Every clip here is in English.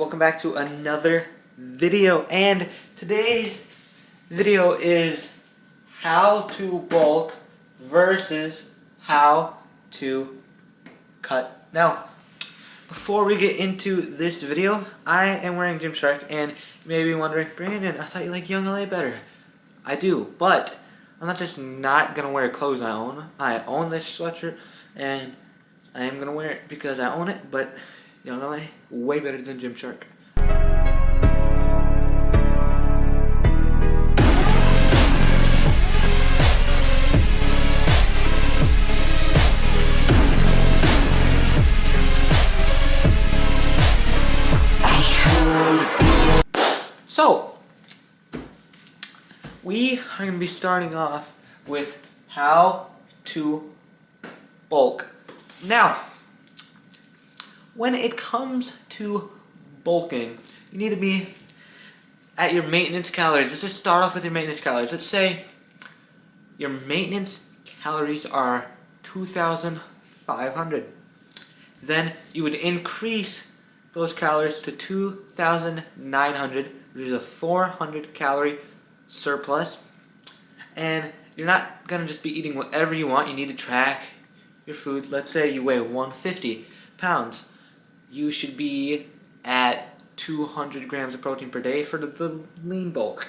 Welcome back to another video, and today's video is how to bulk versus how to cut. Now, before we get into this video, I am wearing Gymshark, and you may be wondering, Brandon, I thought you liked Young LA better. I do, but I'm not just not gonna wear clothes I own. I own this sweatshirt, and I am gonna wear it because I own it, but Young LA, way better than Gymshark. So, we are going to be starting off with how to bulk. Now, when it comes to bulking, you need to be at your maintenance calories. Let's just start off with your maintenance calories. Let's say your maintenance calories are 2,500. Then you would increase those calories to 2,900, which is a 400 calorie surplus. And you're not going to just be eating whatever you want. You need to track your food. Let's say you weigh 150 pounds. You should be at 200 grams of protein per day for the lean bulk,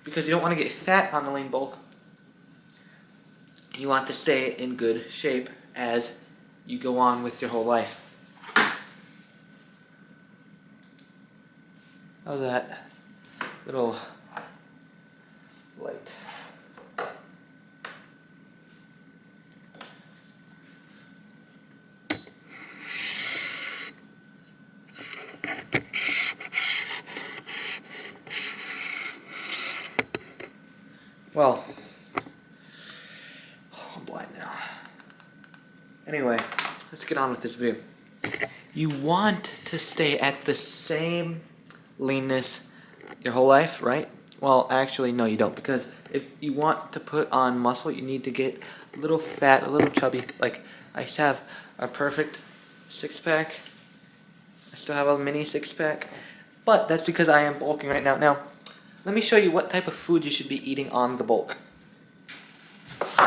because you don't want to get fat on the lean bulk. You want to stay in good shape as you go on with your whole life. How's that little light? Well, I'm blind now. Anyway, let's get on with this video. You want to stay at the same leanness your whole life, right? Well, actually, no, you don't, because if you want to put on muscle, you need to get a little fat, a little chubby. Like, I used to have a perfect six-pack. I still have a mini six-pack, but that's because I am bulking right now. Now, let me show you what type of food you should be eating on the bulk.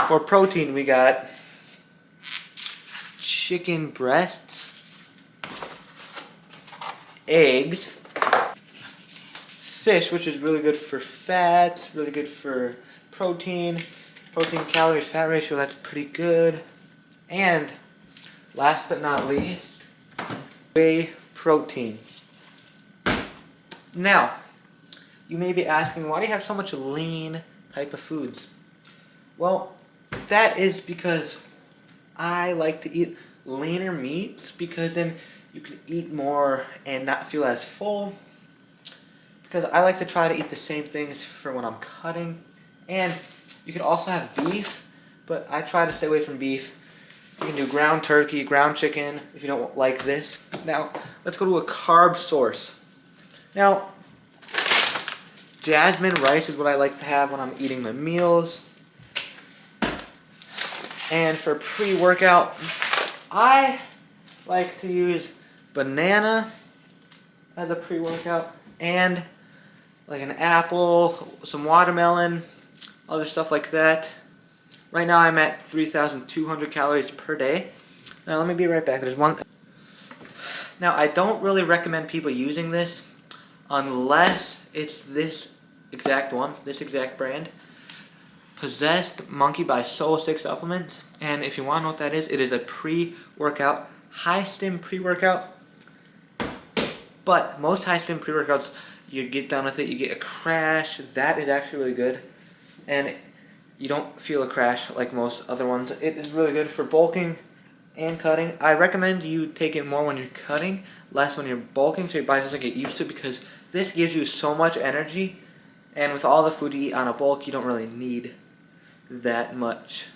For protein, we got chicken breasts, eggs, fish, which is really good for fats, really good for protein calorie fat ratio, that's pretty good. And last but not least, whey protein. Now, you may be asking, why do you have so much lean type of foods? Well, that is because I like to eat leaner meats, because then you can eat more and not feel as full. Because I like to try to eat the same things for when I'm cutting. And you can also have beef, but I try to stay away from beef. You can do ground turkey, ground chicken, if you don't like this. Now, let's go to a carb source. Now, jasmine rice is what I like to have when I'm eating my meals. And for pre-workout, I like to use banana as a pre-workout, and like an apple, some watermelon, other stuff like that. Right now I'm at 3,200 calories per day. Now let me be right back. There's one. Now I don't really recommend people using this unless it's this exact one, this exact brand. Possessed Monkey by SoSickSupplements. And if you want to know what that is, it is a pre-workout, high-stim pre-workout. But most high-stim pre-workouts, you get done with it, you get a crash. That is actually really good. And you don't feel a crash like most other ones. It is really good for bulking and cutting. I recommend you take it more when you're cutting, less when you're bulking, so your body doesn't get used to it, because this gives you so much energy. And with all the food you eat on a bulk, you don't really need that much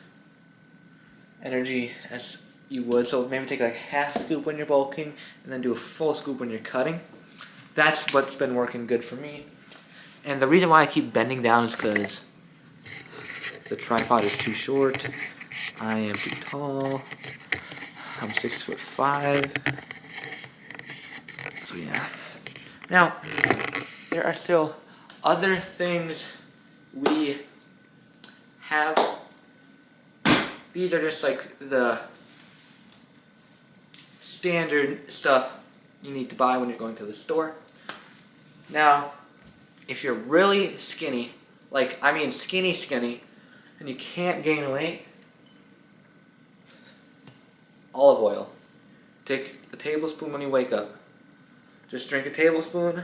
energy as you would. So maybe take like half a scoop when you're bulking and then do a full scoop when you're cutting. That's what's been working good for me. And the reason why I keep bending down is because the tripod is too short. I am too tall. I'm 6'5". So yeah. Now, there are still other things we have. These are just like the standard stuff you need to buy when you're going to the store. Now, if you're really skinny, like I mean skinny, and you can't gain weight, olive oil. Take a tablespoon when you wake up. Just drink a tablespoon,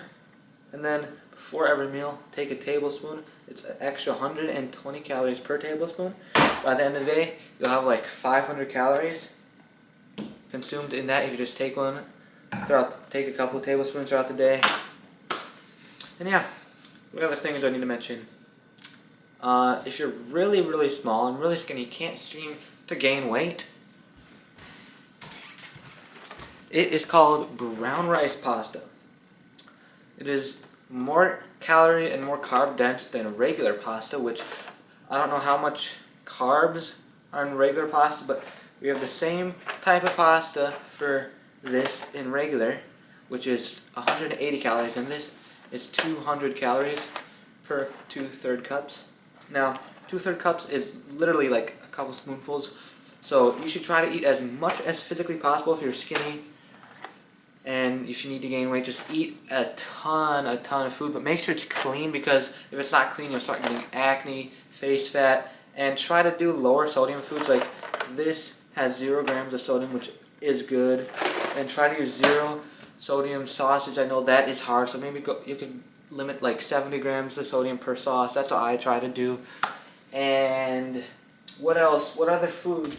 and then before every meal, take a tablespoon. It's an extra 120 calories per tablespoon. By the end of the day, you'll have like 500 calories consumed in that if you just take one. Take a couple of tablespoons throughout the day. And yeah, what other things do I need to mention? If you're really, really small and really skinny, you can't seem to gain weight, it is called brown rice pasta. It is more calorie and more carb dense than regular pasta, which I don't know how much carbs are in regular pasta, but we have the same type of pasta for this in regular, which is 180 calories, and this is 200 calories per 2/3 cups. Now, 2/3 cups is literally like a couple spoonfuls, so you should try to eat as much as physically possible if you're skinny. And if you need to gain weight, just eat a ton of food, but make sure it's clean, because if it's not clean, you'll start getting acne, face fat, and try to do lower sodium foods. Like this has 0 grams of sodium, which is good, and try to use 0 sodium sausage. I know that is hard, so maybe you can limit like 70 grams of sodium per sauce. That's what I try to do. And what else? What other foods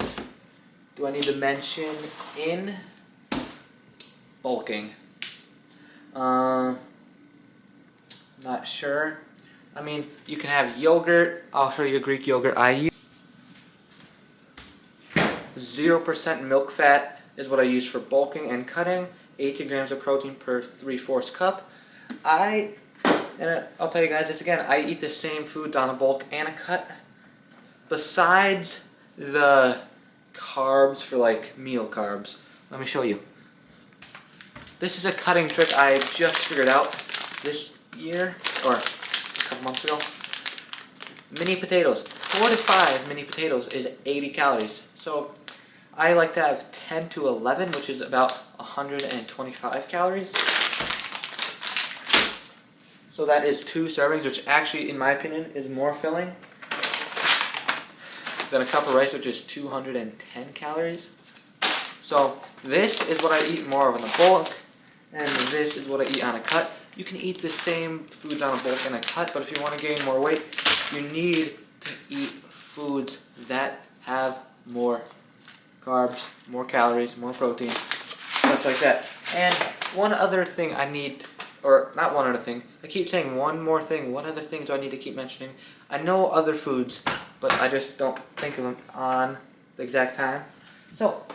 do I need to mention in bulking? Not sure. I mean, you can have yogurt. I'll show you Greek yogurt I use. 0% milk fat is what I use for bulking and cutting. 80 grams of protein per 3/4 cup. And I'll tell you guys this again, I eat the same foods on a bulk and a cut. Besides the carbs for like meal carbs. Let me show you. This is a cutting trick I just figured out this year, or a couple months ago. Mini potatoes. 4 to 5 mini potatoes is 80 calories. So I like to have 10 to 11, which is about 125 calories. So that is 2 servings, which actually, in my opinion, is more filling than a cup of rice, which is 210 calories. So this is what I eat more of in a bulk, and this is what I eat on a cut. You can eat the same foods on a bulk and a cut, but if you want to gain more weight, you need to eat foods that have more carbs, more calories, more protein, stuff like that. And one other thing I need, or not one other thing, I keep saying one more thing. What other things do I need to keep mentioning? I know other foods, but I just don't think of them on the exact time. So,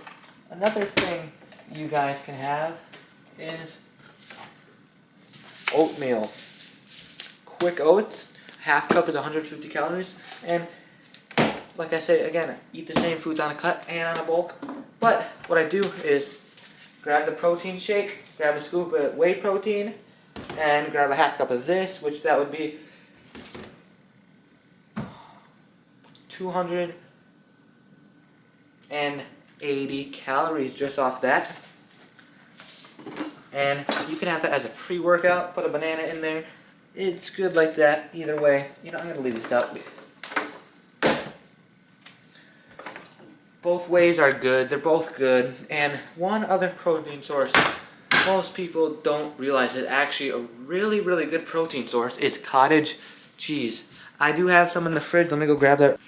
another thing you guys can have is oatmeal. Quick oats, half cup is 150 calories, and like I said again, eat the same foods on a cut and on a bulk. But what I do is grab the protein shake, grab a scoop of whey protein, and grab a half cup of this, which that would be 280 calories just off that. And you can have that as a pre-workout, put a banana in there. It's good like that, either way. You know, I'm going to leave this out. Both ways are good, they're both good. And one other protein source most people don't realize is actually a really, really good protein source is cottage cheese. I do have some in the fridge, let me go grab that.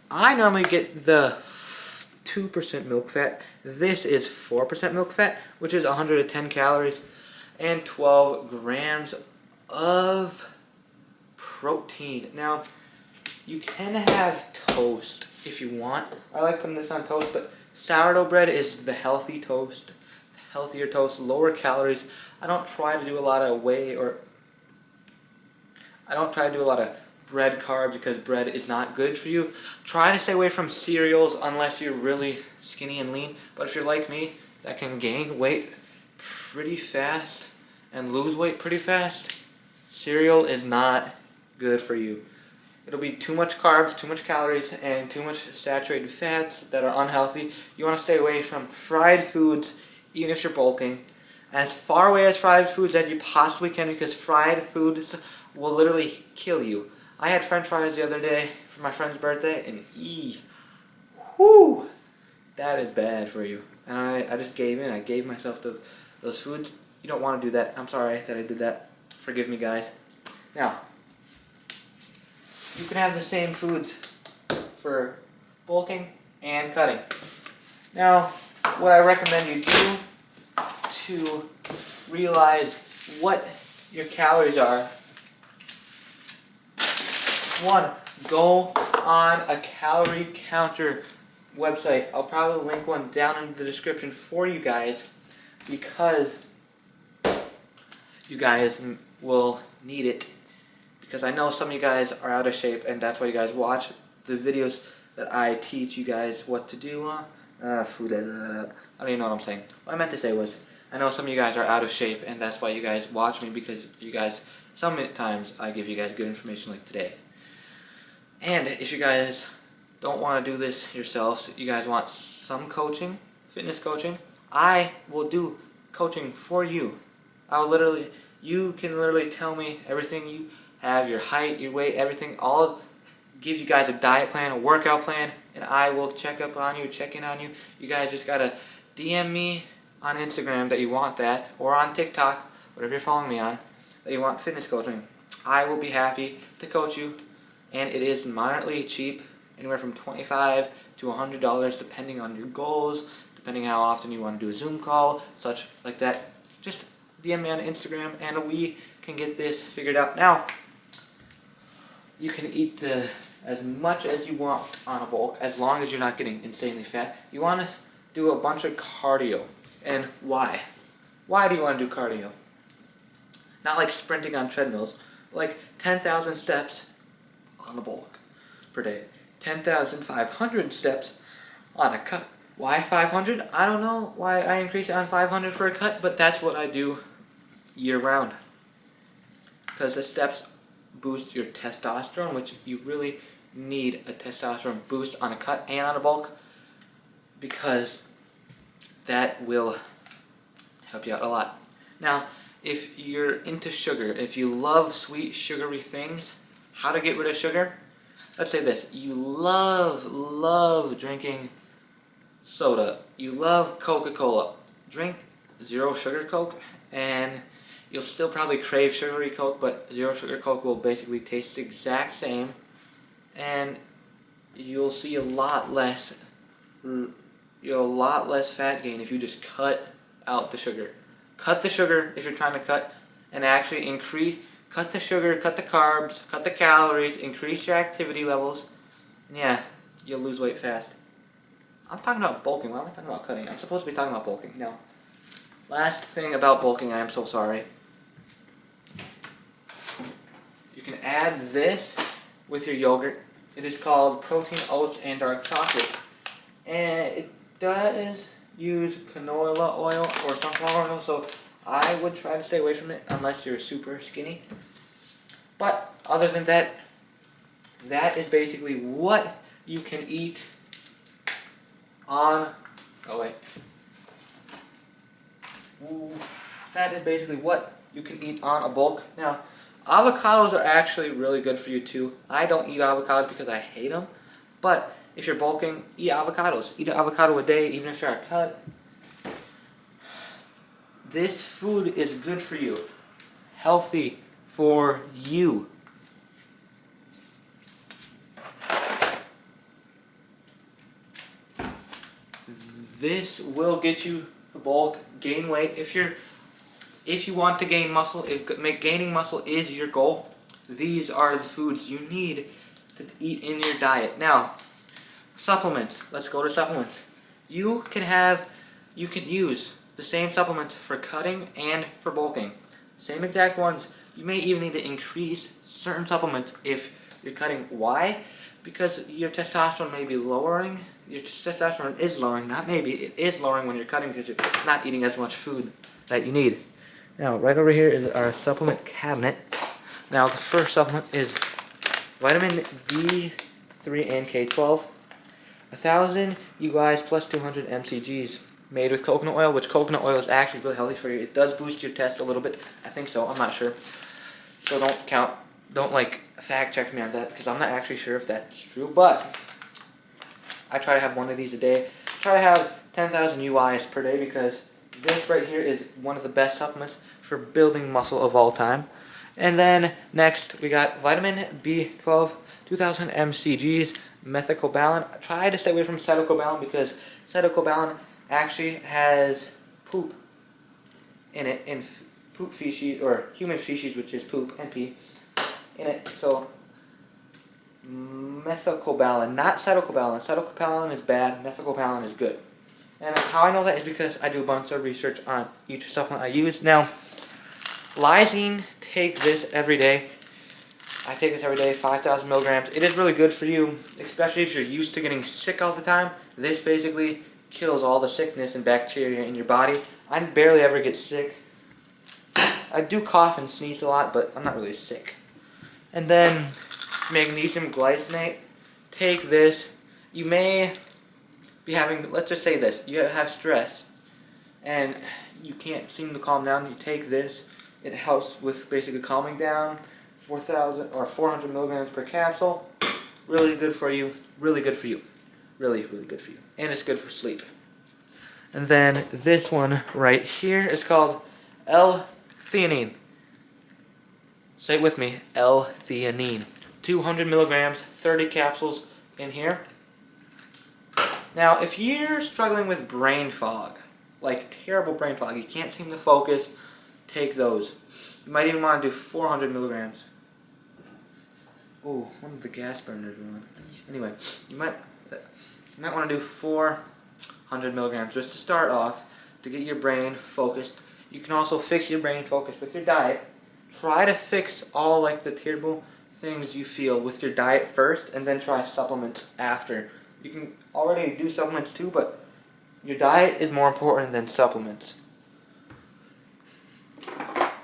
I normally get the 2% milk fat. This is 4% milk fat, which is 110 calories and 12 grams of protein. Now, you can have toast if you want. I like putting this on toast, but sourdough bread is the healthy toast, healthier toast, lower calories. I don't try to do a lot of bread carbs because bread is not good for you. Try to stay away from cereals unless you're really skinny and lean. But if you're like me, that can gain weight pretty fast and lose weight pretty fast, cereal is not good for you. It'll be too much carbs, too much calories, and too much saturated fats that are unhealthy. You want to stay away from fried foods, even if you're bulking. As far away as fried foods as you possibly can, because fried foods will literally kill you. I had French fries the other day for my friend's birthday, and whoo, that is bad for you. And I just gave in. I gave myself those foods. You don't want to do that. I'm sorry that I did that. Forgive me, guys. Now, you can have the same foods for bulking and cutting. Now, what I recommend you do to realize what your calories are: one, go on a calorie counter website. I'll probably link one down in the description for you guys, because you guys will need it. Because I know some of you guys are out of shape, and that's why you guys watch the videos that I teach you guys what to do. Food. I don't even know what I'm saying. What I meant to say was, I know some of you guys are out of shape, and that's why you guys watch me, because you guys, sometimes I give you guys good information like today. And if you guys don't want to do this yourselves, you guys want some coaching, fitness coaching, I will do coaching for you. You can literally tell me everything you have, your height, your weight, everything. I'll give you guys a diet plan, a workout plan, and I will check up on you, check in on you. You guys just gotta DM me on Instagram that you want that, or on TikTok, whatever you're following me on, that you want fitness coaching. I will be happy to coach you, and it is moderately cheap, anywhere from $25 to $100, depending on your goals, depending how often you want to do a Zoom call, such like that. Just DM me on Instagram, and we can get this figured out. Now, you can eat as much as you want on a bulk, as long as you're not getting insanely fat. You want to do a bunch of cardio. And why? Why do you want to do cardio? Not like sprinting on treadmills, like 10,000 steps on a bulk per day. 10,500 steps on a cut. Why 500? I don't know why I increase it on 500 for a cut, but that's what I do year round. Because the steps boost your testosterone, which you really need a testosterone boost on a cut and on a bulk, because that will help you out a lot. Now, if you're into sugar, if you love sweet, sugary things, how to get rid of sugar? Let's say this: you love drinking soda, you love Coca-Cola. Drink zero sugar Coke, and you'll still probably crave sugary Coke, but zero sugar Coke will basically taste the exact same, and you'll see a lot less fat gain if you just cut out the sugar. Cut the sugar if you're trying to cut, and actually cut the sugar, cut the carbs, cut the calories, increase your activity levels, and yeah, you'll lose weight fast. I'm talking about bulking. Why am I talking about cutting? I'm supposed to be talking about bulking. No. Last thing about bulking, I am so sorry. You can add this with your yogurt. It is called protein oats and dark chocolate. And it does use canola oil or sunflower oil, so I would try to stay away from it unless you're super skinny. But other than that, that is basically what you can eat on... Oh wait. That is basically what you can eat on a bulk. Now, avocados are actually really good for you too. I don't eat avocados because I hate them, but if you're bulking, eat avocados. Eat an avocado a day, even if you're a cut. This food is good for you. Healthy for you. This will get you to bulk, gain weight. If you want to gain muscle, if gaining muscle is your goal, these are the foods you need to eat in your diet. Now, supplements. Let's go to supplements. You can use the same supplements for cutting and for bulking. Same exact ones. You may even need to increase certain supplements if you're cutting. Why? Because your testosterone may be lowering. Your testosterone is lowering, not maybe, it is lowering when you're cutting because you're not eating as much food that you need. Now, right over here is our supplement cabinet. Now, the first supplement is vitamin D3 and K12. 1,000 UIs plus 200 mcgs. Made with coconut oil, which coconut oil is actually really healthy for you. It does boost your test a little bit. I think so. I'm not sure. So don't like fact check me on that because I'm not actually sure if that's true. But I try to have one of these a day. Try to have 10,000 UIs per day because this right here is one of the best supplements for building muscle of all time. And then next we got vitamin B12, 2,000 mcgs, methylcobalamin. Try to stay away from cetylcobalamin because cetylcobalamin actually has poop in it, in poop feces, or human feces, which is poop and pee in it. So methylcobalamin, not cetylcobalamin. Cetylcobalamin is bad, methylcobalamin is good. And how I know that is because I do a bunch of research on each supplement I use. Now, lysine, take this every day. I take this every day, 5,000 milligrams. It is really good for you, especially if you're used to getting sick all the time. This basically kills all the sickness and bacteria in your body. I barely ever get sick. I do cough and sneeze a lot, but I'm not really sick. And then magnesium glycinate. Take this. You may be having, let's just say this, you have stress and you can't seem to calm down. You take this. It helps with basically calming down. 4,000 or 400 milligrams per capsule. Really good for you. Really good for you. Really, really good for you. And it's good for sleep. And then this one right here is called L-theanine. Say it with me. L-theanine. 200 milligrams, 30 capsules in here. Now, if you're struggling with brain fog, like terrible brain fog, you can't seem to focus, take those. You might even want to do 400 milligrams. Oh, one of the gas burners went. Anyway, you might want to do 400 milligrams just to start off to get your brain focused. You can also fix your brain focus with your diet. Try to fix all like the terrible things you feel with your diet first, and then try supplements after. You can already do supplements too, but your diet is more important than supplements.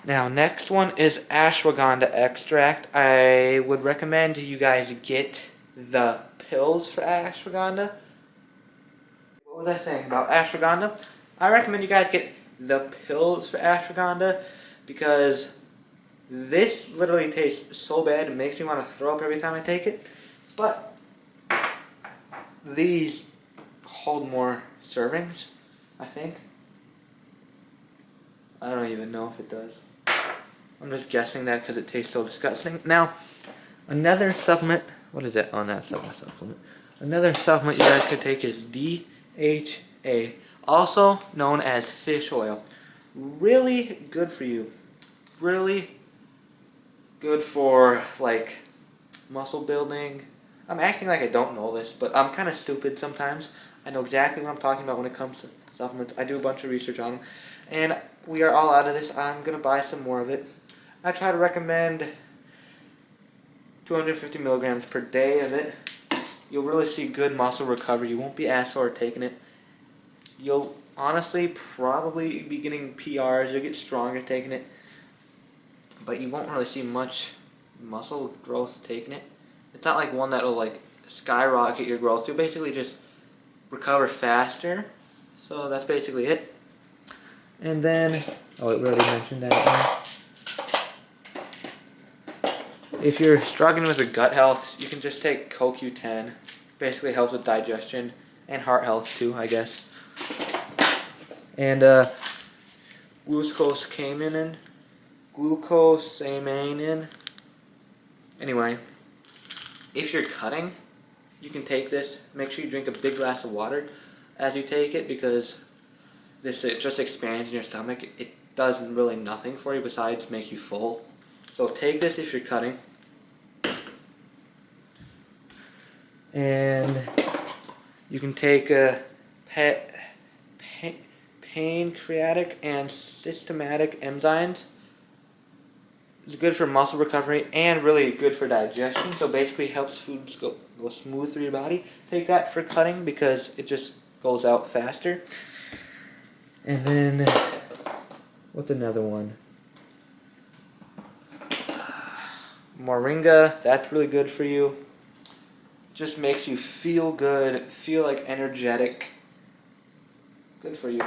Now, next one is ashwagandha extract. I would recommend you guys get the pills for ashwagandha. What was I saying about ashwagandha? I recommend you guys get the pills for ashwagandha because this literally tastes so bad it makes me want to throw up every time I take it. But these hold more servings, I think. I don't even know if it does. I'm just guessing that because it tastes so disgusting. Now, another supplement. What is that? Oh, not supplement. Another supplement you guys could take is DHA, also known as fish oil. Really good for you. Really good for like muscle building. I'm acting like I don't know this, but I'm kind of stupid sometimes. I know exactly what I'm talking about when it comes to supplements. I do a bunch of research on them. And we are all out of this. I'm going to buy some more of it. I try to recommend 250 milligrams per day of it. You'll really see good muscle recovery. You won't be ass sore taking it. You'll honestly probably be getting PRs. You'll get stronger taking it. But you won't really see much muscle growth taking it. It's not like one that will like skyrocket your growth. You'll basically just recover faster. So that's basically it. And then, oh, it already mentioned that. If you're struggling with your gut health, you can just take CoQ10. Basically helps with digestion and heart health too, I guess. And glucosamine. Anyway, if you're cutting, you can take this. Make sure you drink a big glass of water as you take it because it just expands in your stomach. It does really nothing for you besides make you full. So take this if you're cutting. And you can take pancreatic and systematic enzymes. It's good for muscle recovery and really good for digestion. So basically helps foods go smooth through your body. Take that for cutting because it just goes out faster. And then, what's another one? moringa, that's really good for you. Just makes you feel good, feel like energetic. Good for you.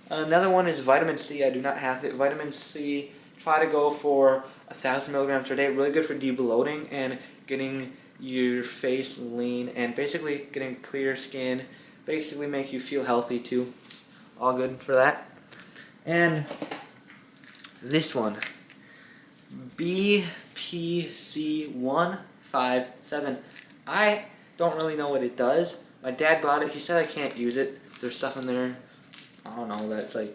Another one is vitamin C. I do not have it. Vitamin C, try to go for 1,000 milligrams per day. Really good for debloating and getting your face lean and basically getting clear skin. Basically make you feel healthy too. All good for that. And this one, BPC157. I don't really know what it does. My dad bought it. He said I can't use it. There's stuff in there, I don't know, that's like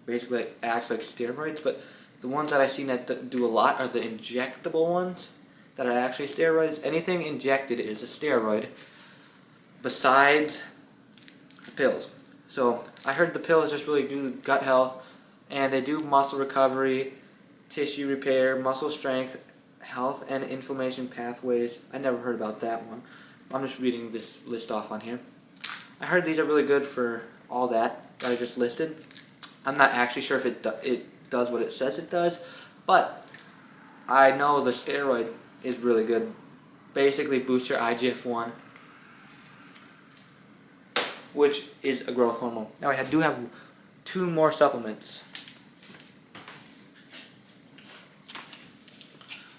basically acts like steroids, but the ones that I've seen that do a lot are the injectable ones that are actually steroids. Anything injected is a steroid besides the pills. So I heard the pills just really do gut health, and they do muscle recovery, tissue repair, muscle strength, health and inflammation pathways. I never heard about that one. I'm just reading this list off on here. I heard these are really good for all that I just listed. I'm not actually sure if it does what it says it does, but I know the steroid is really good. Basically boosts your IGF-1, which is a growth hormone. Now I do have 2 more supplements.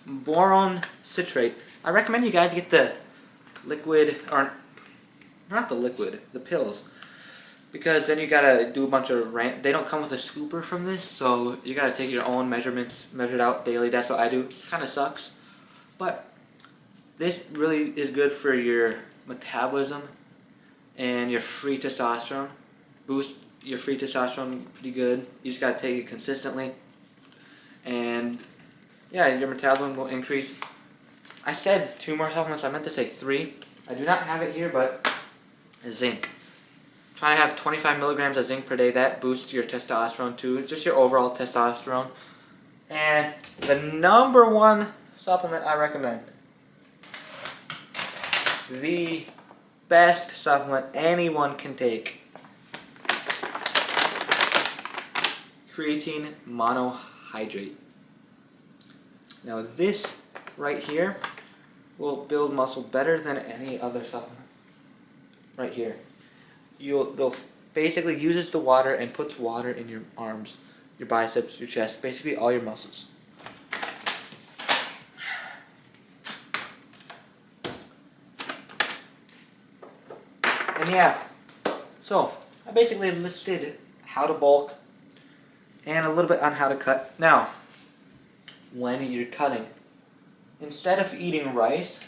Boron citrate. I recommend you guys get the liquid, or not the liquid, the pills. Because then you gotta do a bunch of they don't come with a scooper from this, so you gotta take your own measurements, measure it out daily. That's what I do. It kinda sucks. But this really is good for your metabolism and your free testosterone. Boost your free testosterone pretty good. You just gotta take it consistently. And yeah, your metabolism will increase. I said 2 more supplements, I meant to say 3. I do not have it here, but zinc. Try to have 25 milligrams of zinc per day. That boosts your testosterone too. It's just your overall testosterone. And the number 1 supplement I recommend, the best supplement anyone can take, creatine monohydrate. Now this right here will build muscle better than any other supplement. Right here. It'll basically uses the water and puts water in your arms, your biceps, your chest, basically all your muscles. And yeah, so I basically listed how to bulk and a little bit on how to cut. Now, when you're cutting, instead of eating rice,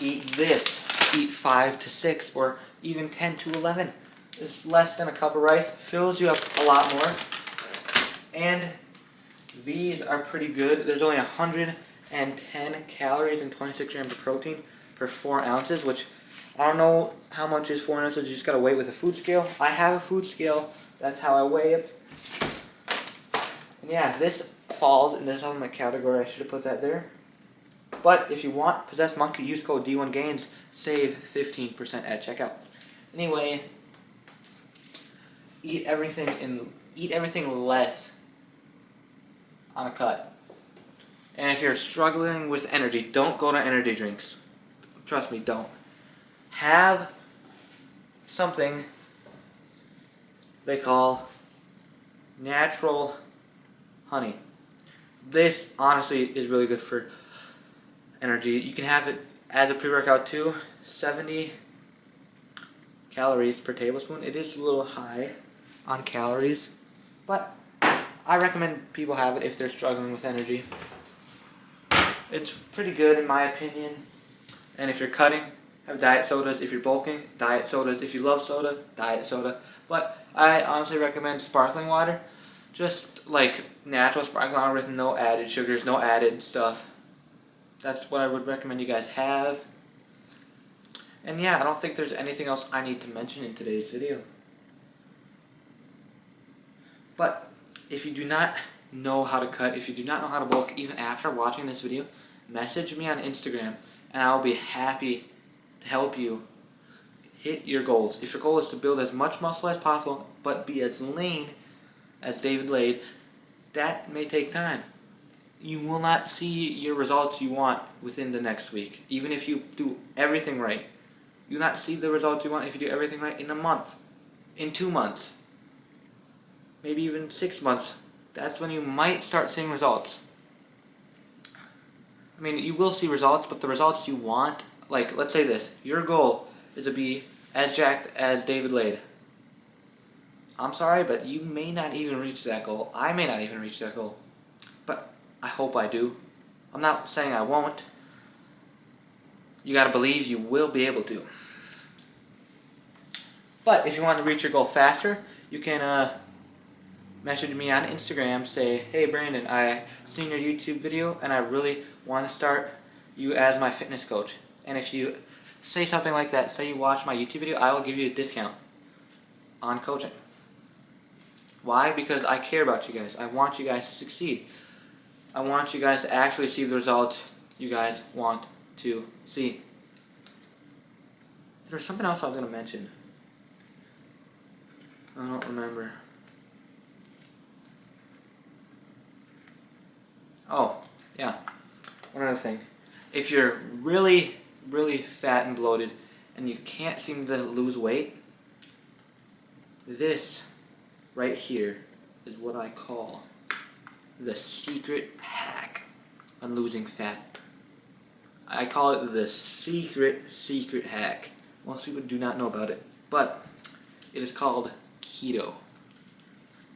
eat this. Eat 5 to 6 or even 10 to 11. It's less than a cup of rice, fills you up a lot more. And these are pretty good. There's only 110 calories and 26 grams of protein per 4 ounces, which I don't know how much is 4 ounces. You just gotta weigh with a food scale. I have a food scale. That's how I weigh it. And yeah, this falls in the supplement category. I should have put that there. But if you want Possessed Monkey, use code D1GAINS, save 15% at checkout. Anyway, eat everything less on a cut. And if you're struggling with energy, don't go to energy drinks. Trust me, don't. Have something they call natural honey. This honestly is really good for energy. You can have it as a pre-workout too. 70 calories per tablespoon. It is a little high on calories, but I recommend people have it if they're struggling with energy. It's pretty good in my opinion. And if you're cutting, have diet sodas. If you're bulking, diet sodas. If you love soda, diet soda. But I honestly recommend sparkling water. Just like natural sparkling water with no added sugars, no added stuff. That's what I would recommend you guys have. And yeah, I don't think there's anything else I need to mention in today's video. But if you do not know how to cut, if you do not know how to bulk, even after watching this video, message me on Instagram and I'll be happy to help you hit your goals. If your goal is to build as much muscle as possible, but be as lean as David Lade, that may take time. you will not see your results you want within the next week. Even if you do everything right, you will not see the results you want if you do everything right in a month, in 2 months, maybe even 6 months. That's when you might start seeing results. I mean, you will see results, but the results you want, like, let's say this, your goal is to be as jacked as David Lade. I'm sorry, but you may not even reach that goal. I may not even reach that goal. But I hope I do. I'm not saying I won't. You gotta believe you will be able to. But if you want to reach your goal faster, you can message me on Instagram, say, hey Brandon, I seen your YouTube video and I really want to start you as my fitness coach. And if you say something like that, say you watch my YouTube video, I will give you a discount on coaching. Why? Because I care about you guys. I want you guys to succeed. I want you guys to actually see the results you guys want to see. There's something else I was going to mention. I don't remember. Oh, yeah. One other thing. If you're really, really fat and bloated and you can't seem to lose weight, this right here is what I call the secret hack on losing fat. I call it the secret hack. Most people do not know about it, but it is called keto.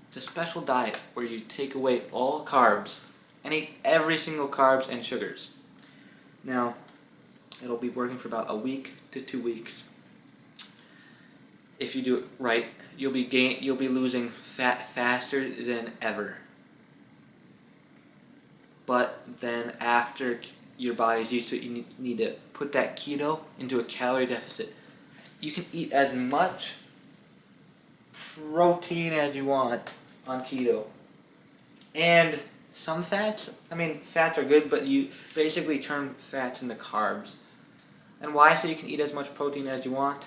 It's a special diet where you take away all carbs and eat every single carbs and sugars. Now, it'll be working for about a week to 2 weeks. If you do it right, you'll be losing fat faster than ever. But then after your body's used to it, you need to put that keto into a calorie deficit. You can eat as much protein as you want on keto. And some fats, fats are good, but you basically turn fats into carbs. And why? So you can eat as much protein as you want?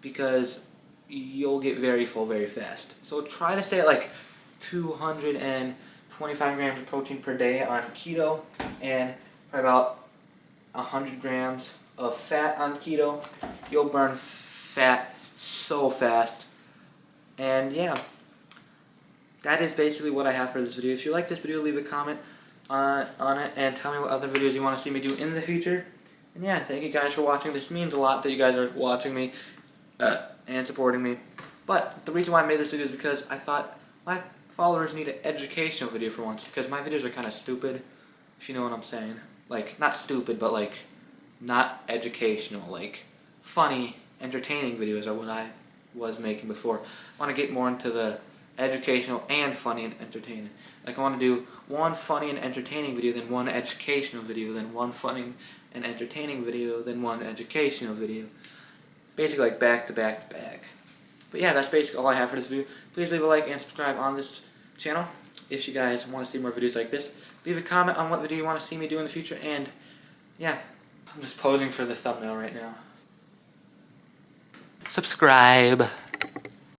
Because you'll get very full very fast. So try to stay at like 225 grams of protein per day on keto and about 100 grams of fat on keto. You'll burn fat so fast. And yeah, that is basically what I have for this video. If you like this video, leave a comment on it and tell me what other videos you want to see me do in the future. And yeah, thank you guys for watching. This means a lot that you guys are watching me and supporting me. But the reason why I made this video is because I thought my followers need an educational video for once, because my videos are kind of stupid, if you know what I'm saying. Like, not stupid, but like, not educational. Like, funny, entertaining videos are what I was making before. I want to get more into the educational and funny and entertaining. Like, I want to do one funny and entertaining video, then one educational video, then one funny and entertaining video, then one educational video. Basically like back to back to back. But yeah, that's basically all I have for this video. Please leave a like and subscribe on this channel if you guys want to see more videos like this. Leave a comment on what video you want to see me do in the future, and yeah, I'm just posing for the thumbnail right now. Subscribe.